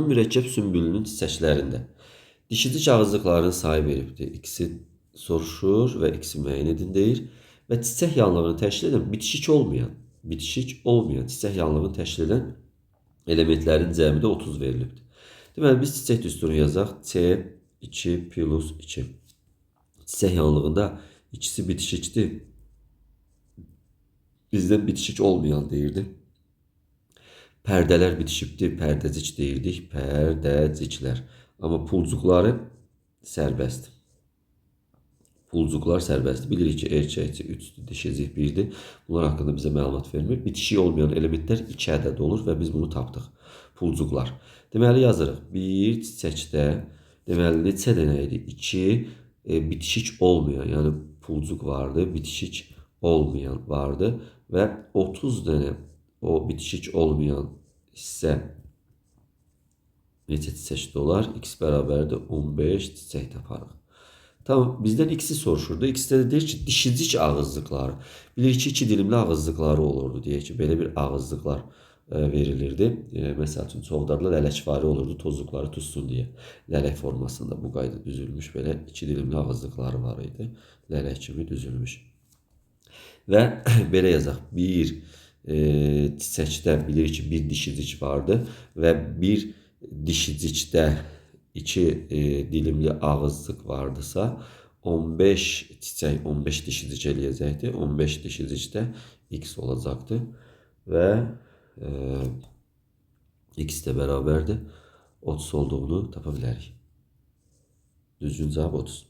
Mürəkkəb sümbülünün çiçəklərində dişici kağızlıqların sayı veribdir. X'i soruşur və X'i müəyyən edin deyir. Və çiçək yanlığını təşkil edən bitişik olmayan çiçək yanlığını təşkil edən elementlərin cəmi də 30 verilibdir. Deməli, biz çiçək düsturunu yazaq. C2 plus 2. Çiçək yanlığında ikisi bitişikdir. Bizdən bitişik olmayan deyirdi. Pərdələr bitişibdir, pərdəcik deyirdik, pərdəciklər. Amma pulcuqları sərbəstdir. Pulcuqlar sərbəstdir. Bilirik ki, erkəkcik 3-dür, dişicik 1-dir. Bunlar haqqında bizə məlumat vermir. Bitişik olmayan elementlər 2 ədəd olur və biz bunu tapdıq. Pulcuqlar. Deməli, yazırıq. Bir çiçəkdə, deməli, neçə dənə idi? 2 bitişik olmayan, yəni pulcuq vardı, bitişik olmayan vardı və 30 dənə o bitişik olmayan hissə neçə çiçəkdə olar? X bərabərdir 15 çiçək taparıq. Tamam, bizdən X'i soruşurdu. X'də də deyir ki, dişicik ağızlıqları. Bilirik ki, 2 dilimli ağızlıqları olurdu. Deyək ki, belə bir ağızlıqlar verilirdi. Məsəl üçün, çoxdarla lələkvari olurdu, tozluqları tutsun deyə. Lələk formasında bu qayda düzülmüş, belə 2 dilimli ağızlıqları var idi. Lələk kimi düzülmüş. Və belə yazaq, bir çiçəkdə bilirik ki, bir dişicik vardı və bir dişicikdə 2 dilimli ağızlıq vardısa, 15 çiçək 15 dişicik eləyəcəkdir. 15 dişicikdə X olacaqdır və X də bərabərdir 30 olduğunu tapa bilərik. Düzgün cavab 30.